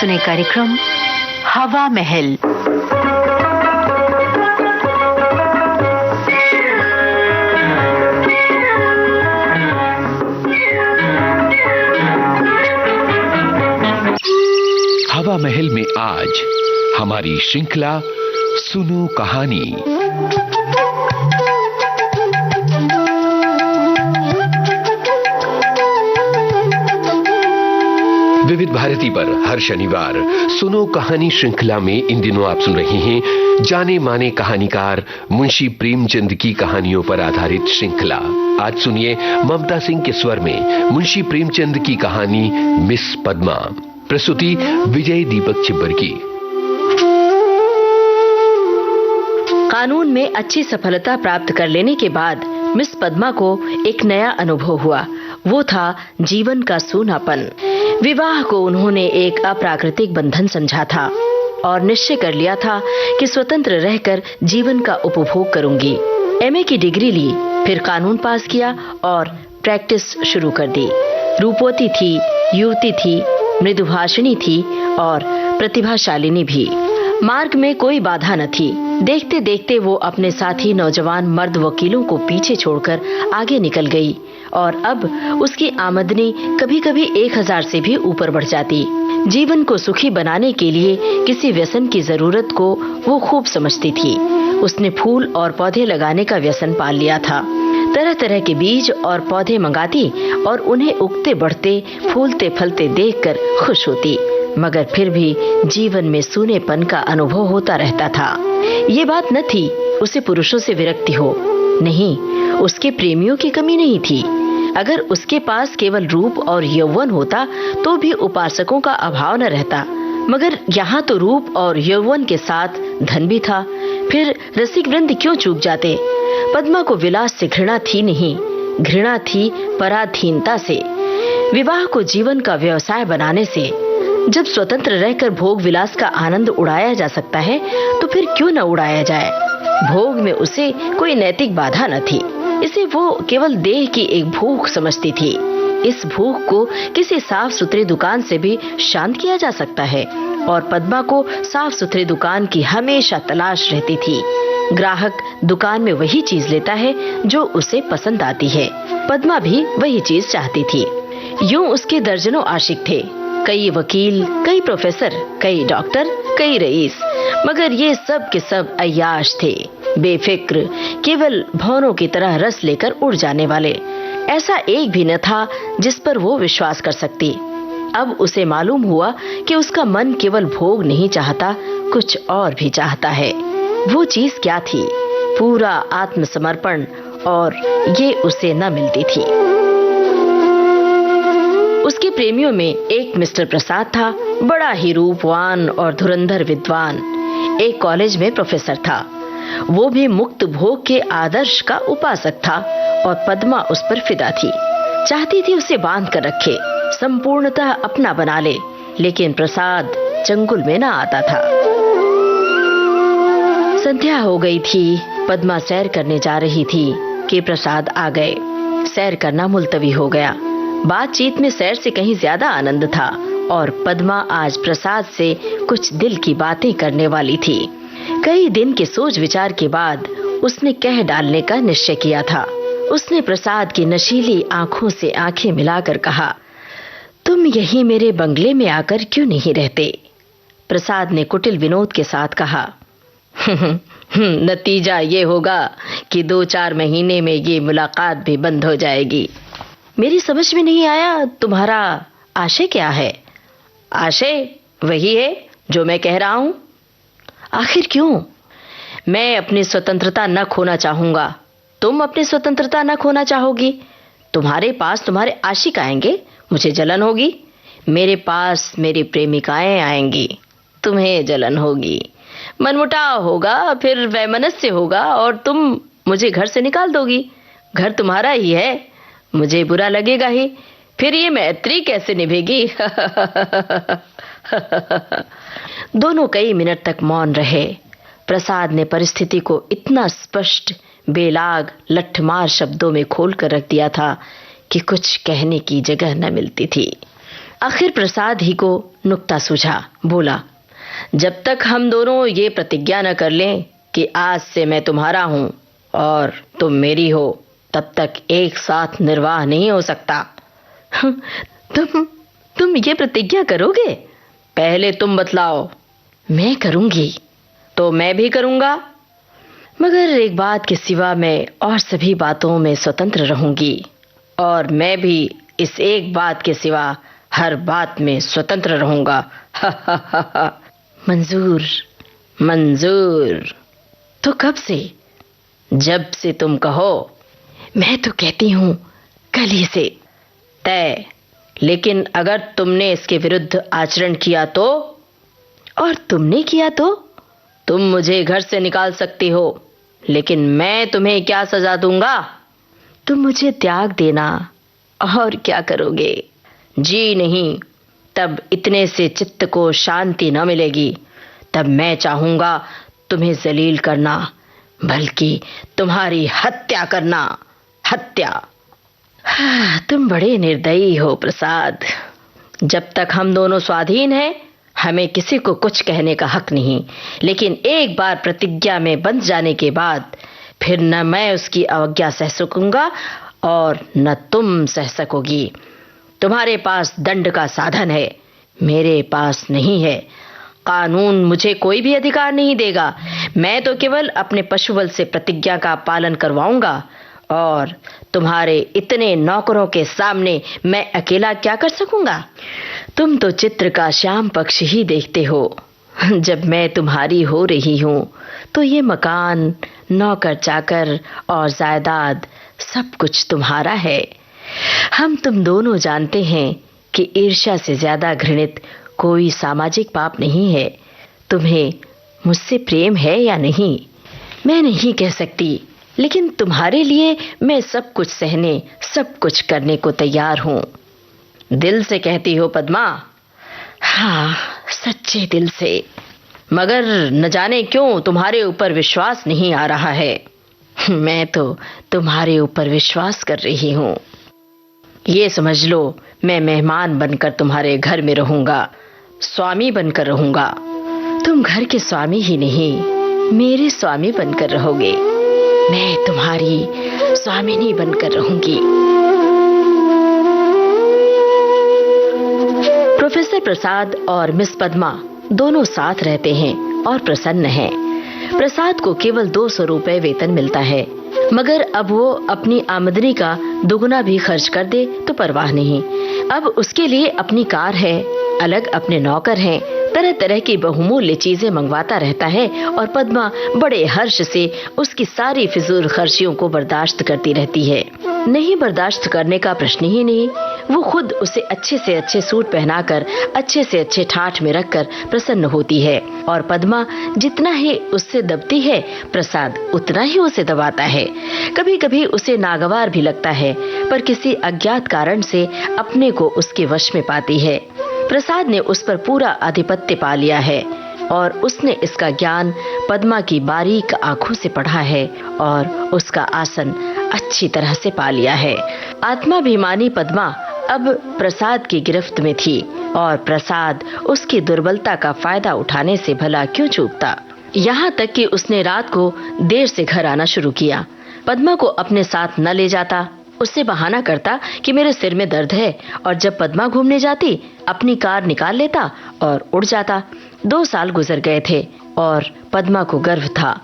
सुने कार्यक्रम हवा महल। हवा महल में आज हमारी श्रृंखला सुनो कहानी। विविध भारती पर हर शनिवार सुनो कहानी श्रृंखला में इन दिनों आप सुन रहे हैं जाने माने कहानीकार मुंशी प्रेमचंद की कहानियों पर आधारित श्रृंखला। आज सुनिए ममता सिंह के स्वर में मुंशी प्रेमचंद की कहानी मिस पद्मा। प्रस्तुति विजय दीपक छिब्बर की। कानून में अच्छी सफलता प्राप्त कर लेने के बाद मिस पद्मा को एक नया अनुभव हुआ। वो था जीवन का सूनापन। विवाह को उन्होंने एक अप्राकृतिक बंधन समझा था और निश्चय कर लिया था कि स्वतंत्र रहकर जीवन का उपभोग करूंगी। एमए की डिग्री ली, फिर कानून पास किया और प्रैक्टिस शुरू कर दी। रूपवती थी, युवती थी, मृदुभाषिणी थी और प्रतिभाशालिनी भी। मार्ग में कोई बाधा न थी। देखते देखते वो अपने साथी नौजवान मर्द वकीलों को पीछे छोड़कर आगे निकल गई और अब उसकी आमदनी कभी कभी 1000 से भी ऊपर बढ़ जाती। जीवन को सुखी बनाने के लिए किसी व्यसन की जरूरत को वो खूब समझती थी। उसने फूल और पौधे लगाने का व्यसन पाल लिया था। तरह तरह के बीज और पौधे मंगाती और उन्हें उगते बढ़ते फूलते फलते देखकर खुश होती, मगर फिर भी जीवन में सूनेपन का अनुभव होता रहता था। ये बात न थी उसे पुरुषों से विरक्ति हो, नहीं, उसके प्रेमियों की कमी नहीं थी। अगर उसके पास केवल रूप और यौवन होता तो भी उपासकों का अभाव न रहता, मगर यहाँ तो रूप और यौवन के साथ धन भी था। फिर रसिक वृंद क्यों चूक जाते? पद्मा को विलास से घृणा थी नहीं, घृणा थी पराधीनता से, विवाह को जीवन का व्यवसाय बनाने से। जब स्वतंत्र रहकर भोग विलास का आनंद उड़ाया जा सकता है तो फिर क्यों न उड़ाया जाए। भोग में उसे कोई नैतिक बाधा न थी। इसे वो केवल देह की एक भूख समझती थी। इस भूख को किसी साफ सुथरी दुकान से भी शांत किया जा सकता है और पद्मा को साफ सुथरी दुकान की हमेशा तलाश रहती थी। ग्राहक दुकान में वही चीज लेता है जो उसे पसंद आती है। पद्मा भी वही चीज चाहती थी। यूं उसके दर्जनों आशिक थे, कई वकील, कई प्रोफेसर, कई डॉक्टर, कई रईस, मगर ये सब के सब अय्याश थे, बेफिक्र, केवल भौरों की तरह रस लेकर उड़ जाने वाले। ऐसा एक भी न था जिस पर वो विश्वास कर सकती। अब उसे मालूम हुआ कि उसका मन केवल भोग नहीं चाहता, कुछ और भी चाहता है। वो चीज क्या थी? पूरा आत्मसमर्पण, और ये उसे न मिलती थी। उसके प्रेमियों में एक मिस्टर प्रसाद था, बड़ा ही रूपवान और धुरंधर विद्वान। एक कॉलेज में प्रोफेसर था। वो भी मुक्त भोग के आदर्श का उपासक था और पद्मा उस पर फिदा थी। चाहती थी उसे बांध कर रखे, संपूर्णतः अपना बना ले, लेकिन प्रसाद चंगुल में न आता था। संध्या हो गई थी। पद्मा सैर करने जा रही थी कि प्रसाद आ गए। सैर करना मुलतवी हो गया। बातचीत में सैर से कहीं ज्यादा आनंद था और पद्मा आज प्रसाद से कुछ दिल की बातें करने वाली थी। कई दिन के सोच विचार के बाद उसने कह डालने का निश्चय किया था। उसने प्रसाद की नशीली आंखों से आंखें मिलाकर कहा, तुम यहीं मेरे बंगले में आकर क्यों नहीं रहते? प्रसाद ने कुटिल विनोद के साथ कहा, नतीजा ये होगा कि 2-4 महीने में ये मुलाकात भी बंद हो जाएगी। मेरी समझ में नहीं आया, तुम्हारा आशय क्या है? आशय वही है जो मैं कह रहा हूं। आखिर क्यों? मैं अपनी स्वतंत्रता न खोना चाहूंगा, तुम अपनी स्वतंत्रता न खोना चाहोगी। तुम्हारे पास तुम्हारे आशिक आएंगे, मुझे जलन होगी। मेरे पास मेरी प्रेमिकाएं आएंगी, तुम्हें जलन होगी। मनमुटाव होगा, फिर वैमनस्य होगा और तुम मुझे घर से निकाल दोगी। घर तुम्हारा ही है, मुझे बुरा लगेगा ही, फिर ये मैत्री कैसे निभेगी? दोनों कई मिनट तक मौन रहे। प्रसाद ने परिस्थिति को इतना स्पष्ट, बेलाग, लठमार शब्दों में खोल कर रख दिया था कि कुछ कहने की जगह न मिलती थी। आखिर प्रसाद ही को नुक्ता सूझा। बोला, जब तक हम दोनों ये प्रतिज्ञा न कर लें कि आज से मैं तुम्हारा हूं और तुम मेरी हो, तब तक एक साथ निर्वाह नहीं हो सकता। तुम ये प्रतिज्ञा करोगे? पहले तुम बतलाओ। मैं करूंगी तो मैं भी करूंगा, मगर एक बात के सिवा मैं और सभी बातों में स्वतंत्र रहूंगी, और मैं भी इस एक बात के सिवा हर बात में स्वतंत्र रहूंगा। मंजूर, मंजूर। तो कब से? जब से तुम कहो। मैं तो कहती हूं कल ही से। तय। लेकिन अगर तुमने इसके विरुद्ध आचरण किया तो? और तुमने किया तो? तुम मुझे घर से निकाल सकती हो, लेकिन मैं तुम्हें क्या सजा दूंगा? तुम मुझे त्याग देना, और क्या करोगे? जी नहीं, तब इतने से चित्त को शांति न मिलेगी। तब मैं चाहूंगा तुम्हें जलील करना, बल्कि तुम्हारी हत्या करना। हत्या। तुम बड़े निर्दयी हो प्रसाद। जब तक हम दोनों स्वाधीन हैं, हमें किसी को कुछ कहने का हक नहीं, लेकिन एक बार प्रतिज्ञा में बंध जाने के बाद फिर न मैं उसकी अवज्ञा सह सकूंगा और न तुम सह सकोगी। तुम्हारे पास दंड का साधन है, मेरे पास नहीं है। कानून मुझे कोई भी अधिकार नहीं देगा। मैं तो केवल अपने पशुबल से प्रतिज्ञा का पालन करवाऊंगा, और तुम्हारे इतने नौकरों के सामने मैं अकेला क्या कर सकूंगा? तुम तो चित्र का श्याम पक्ष ही देखते हो। जब मैं तुम्हारी हो रही हूं तो ये मकान, नौकर चाकर और जायदाद सब कुछ तुम्हारा है। हम तुम दोनों जानते हैं कि ईर्ष्या से ज्यादा घृणित कोई सामाजिक पाप नहीं है। तुम्हें मुझसे प्रेम है या नहीं, मैं नहीं कह सकती, लेकिन तुम्हारे लिए मैं सब कुछ सहने, सब कुछ करने को तैयार हूं। दिल से कहती हो पद्मा? हाँ, सच्चे दिल से। मगर न जाने क्यों तुम्हारे ऊपर विश्वास नहीं आ रहा है। मैं तो तुम्हारे ऊपर विश्वास कर रही हूं। ये समझ लो, मैं मेहमान बनकर तुम्हारे घर में रहूंगा, स्वामी बनकर रहूंगा। तुम घर के स्वामी ही नहीं, मेरे स्वामी बनकर रहोगे। मैं तुम्हारी स्वामिनी बनकर रहूंगी। प्रोफेसर प्रसाद और मिस पद्मा दोनों साथ रहते हैं और प्रसन्न हैं। प्रसाद को केवल 200 रुपए वेतन मिलता है, मगर अब वो अपनी आमदनी का दुगुना भी खर्च कर दे तो परवाह नहीं। अब उसके लिए अपनी कार है, अलग अपने नौकर हैं, तरह तरह की बहुमूल्य चीजें मंगवाता रहता है, और पद्मा बड़े हर्ष से उसकी सारी फिजूल खर्चियों को बर्दाश्त करती रहती है। नहीं बर्दाश्त करने का प्रश्न ही नहीं। वो खुद उसे अच्छे से अच्छे सूट पहनाकर, अच्छे से अच्छे ठाठ में रखकर प्रसन्न होती है, और पद्मा जितना ही उससे दबती है, प्रसाद उतना ही उसे दबाता है। कभी कभी उसे नागवार भी लगता है, पर किसी अज्ञात कारण से अपने को उसके वश में पाती है। प्रसाद ने उस पर पूरा आधिपत्य पा लिया है, और उसने इसका ज्ञान पद्मा की बारीक आंखों से पढ़ा है, और उसका आसन अच्छी तरह से पा लिया है। आत्माभिमानी पद्मा अब प्रसाद की गिरफ्त में थी, और प्रसाद उसकी दुर्बलता का फायदा उठाने से भला क्यों चूकता। यहाँ तक कि उसने रात को देर से घर आना शुरू किया। पद्मा को अपने साथ न ले जाता, उससे बहाना करता कि मेरे सिर में दर्द है, और जब पद्मा घूमने जाती अपनी कार निकाल लेता और उड़ जाता। 2 साल गुजर गए थे, और पद्मा को गर्व था।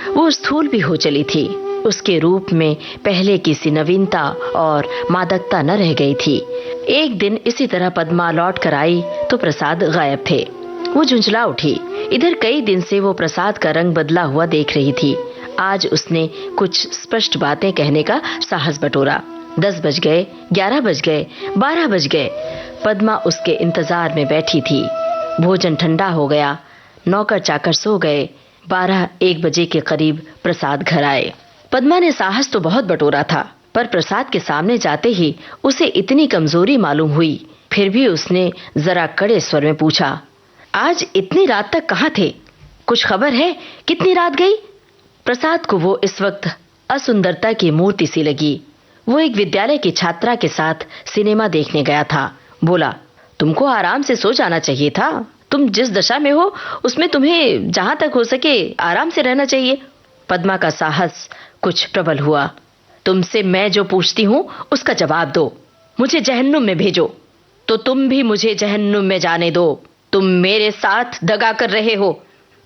वो स्थूल भी हो चली थी। उसके रूप में पहले की सी नवीनता और मादकता न रह गई थी। एक दिन इसी तरह पद्मा लौट कर आई तो प्रसाद गायब थे। वो झुंझला उठी। इधर कई दिन से वो प्रसाद का रंग बदला हुआ देख रही थी। आज उसने कुछ स्पष्ट बातें कहने का साहस बटोरा। 10 बज गए, 11 बज गए, 12 बज गए। पद्मा उसके इंतजार में बैठी थी। भोजन ठंडा हो गया, नौकर चाकर सो गए। 12-1 बजे के करीब प्रसाद घर आए। पद्मा ने साहस तो बहुत बटोरा था, पर प्रसाद के सामने जाते ही उसे इतनी कमजोरी मालूम हुई। फिर भी उसने जरा कड़े स्वर में पूछा, आज इतनी रात तक कहाँ थे? कुछ खबर है? कितनी रात गई? प्रसाद को वो इस वक्त असुंदरता की मूर्ति सी लगी। वो एक विद्यालय की छात्रा के साथ सिनेमा देखने गया था। बोला, तुमको आराम से सो जाना चाहिए था। तुम जिस दशा में हो उसमें तुम्हें जहां तक हो सके आराम से रहना चाहिए। पद्मा का साहस कुछ प्रबल हुआ। तुमसे मैं जो पूछती हूँ उसका जवाब दो। मुझे जहन्नुम में भेजो तो तुम भी मुझे जहन्नुम में जाने दो। तुम मेरे साथ दगा कर रहे हो,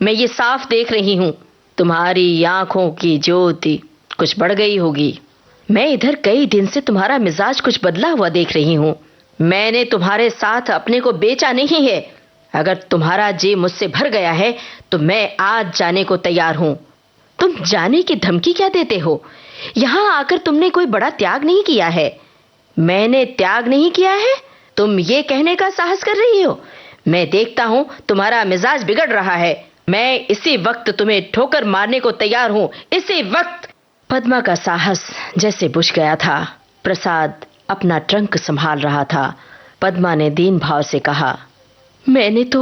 मैं ये साफ देख रही हूँ। तुम्हारी आंखों की ज्योति कुछ बढ़ गई होगी। मैं इधर कई दिन से तुम्हारा मिजाज कुछ बदला हुआ देख रही हूँ। मैंने तुम्हारे साथ अपने को बेचा नहीं है। अगर तुम्हारा जी मुझसे भर गया है तो मैं आज जाने को तैयार हूँ। तुम जाने की धमकी क्या देते हो? यहां आकर तुमने कोई बड़ा त्याग नहीं किया है। मैंने त्याग नहीं किया है, तुम ये कहने का साहस कर रही हो? मैं देखता हूं तुम्हारा मिजाज बिगड़ रहा है। मैं इसी वक्त तुम्हें ठोकर मारने को तैयार हूं, इसी वक्त। पद्मा का साहस जैसे बुझ गया था। प्रसाद अपना ट्रंक संभाल रहा था। पद्मा ने दीन भाव से कहा, मैंने तो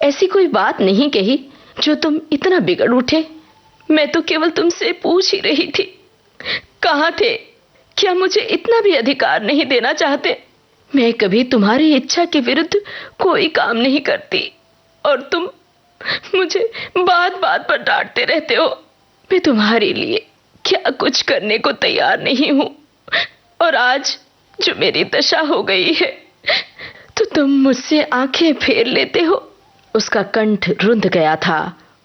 ऐसी कोई बात नहीं कही जो तुम इतना बिगड़ उठे। मैं तो केवल तुमसे पूछ ही रही थी, कहाँ थे? क्या मुझे इतना भी अधिकार नहीं देना चाहते? मैं कभी तुम्हारी इच्छा के विरुद्ध कोई काम नहीं करती और तुम मुझे बात बात पर डांटते रहते हो। मैं तुम्हारे लिए क्या कुछ करने को तैयार नहीं हूं और आज जो मेरी दशा हो गई है तो तुम मुझसे आंखें फेर लेते हो। उसका कंठ रुंध गया था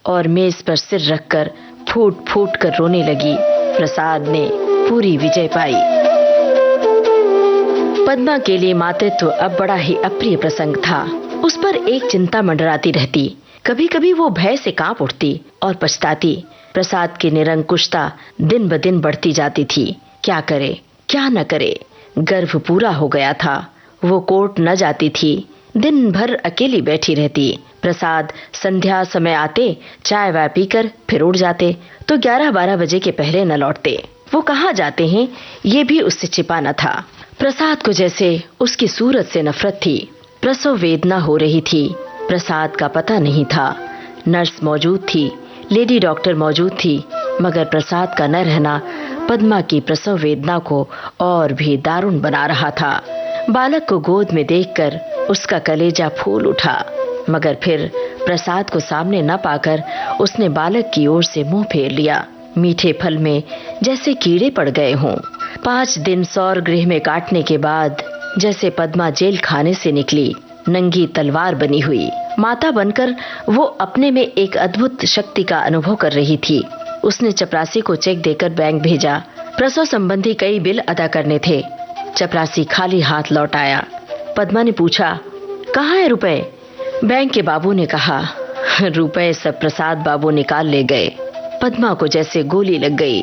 और मेज पर सिर रखकर फूट फूट कर रोने लगी। प्रसाद ने पूरी विजय पाई। पद्मा के लिए मातृत्व अब बड़ा ही अप्रिय प्रसंग था। उस पर एक चिंता मंडराती रहती। कभी कभी वो भय से कांप उठती और पछताती। प्रसाद की निरंकुशता दिन ब दिन बढ़ती जाती थी। क्या करे क्या न करे। गर्भ पूरा हो गया था। वो कोर्ट न जाती थी। दिन भर अकेली बैठी रहती। प्रसाद संध्या समय आते, चाय वाय पीकर फिर उड़ जाते तो 11-12 बजे के पहले न लौटते। वो कहाँ जाते हैं ये भी उससे छिपा न था। प्रसाद को जैसे उसकी सूरत से नफरत थी। प्रसव वेदना हो रही थी। प्रसाद का पता नहीं था। नर्स मौजूद थी, लेडी डॉक्टर मौजूद थी, मगर प्रसाद का न रहना पद्मा की प्रसव वेदना को और भी दारुण बना रहा था। बालक को गोद में देखकर उसका कलेजा फूल उठा, मगर फिर प्रसाद को सामने न पाकर उसने बालक की ओर से मुंह फेर लिया। मीठे फल में जैसे कीड़े पड़ गए हों। 5 दिन सौर गृह में काटने के बाद जैसे पद्मा जेल खाने से निकली, नंगी तलवार बनी हुई। माता बनकर वो अपने में एक अद्भुत शक्ति का अनुभव कर रही थी। उसने चपरासी को चेक देकर बैंक भेजा। प्रसव संबंधी कई बिल अदा करने थे। चपरासी खाली हाथ लौट आया। पद्मा ने पूछा, कहाँ है रुपए? बैंक के बाबू ने कहा, रुपए सब प्रसाद बाबू निकाल ले गए। पद्मा को जैसे गोली लग गई।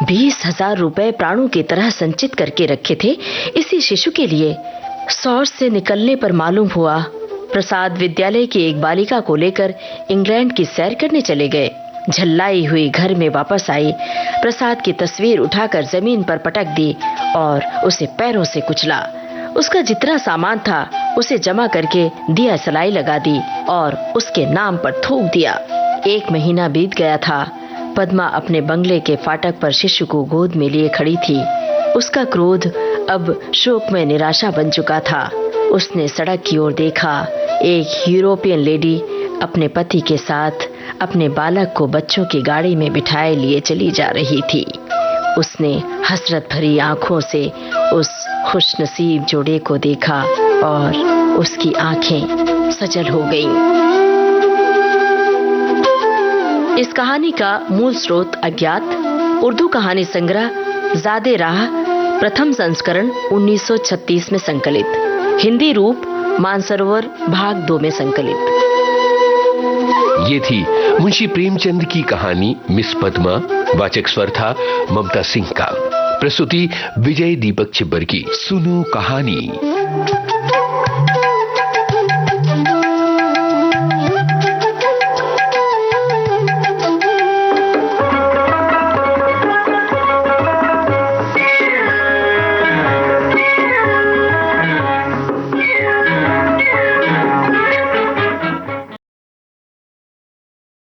20,000 रुपए प्राणों की तरह संचित करके रखे थे इसी शिशु के लिए। सौर से निकलने पर मालूम हुआ प्रसाद विद्यालय की एक बालिका को लेकर इंग्लैंड की सैर करने चले गए। झल्लाई हुई घर में वापस आई। प्रसाद की तस्वीर उठाकर जमीन पर पटक दी और उसे पैरों से कुचला। उसका जितना सामान था उसे जमा करके दिया सलाई लगा दी और उसके नाम पर थूक दिया। 1 महीना बीत गया था। पद्मा अपने बंगले के फाटक पर शिशु को गोद में लिए खड़ी थी। उसका क्रोध अब शोकमय निराशा बन चुका था। उसने सड़क की ओर देखा। एक यूरोपियन लेडी अपने पति के साथ अपने बालक को बच्चों की गाड़ी में बिठाए लिए चली जा रही थी। उसने हसरत भरी आंखों से उस खुशनसीब जोड़े को देखा और उसकी आंखें सजल हो गईं। इस कहानी का मूल स्रोत अज्ञात। उर्दू कहानी संग्रह ज़ादे राह, प्रथम संस्करण 1936 में संकलित। हिंदी रूप मानसरोवर भाग 2 में संकलित। ये थी मुंशी प्रेमचंद की कहानी मिस पद्मा। वाचक स्वर था ममता सिंह का। प्रस्तुति विजय दीपक छिब्बर की। सुनो कहानी।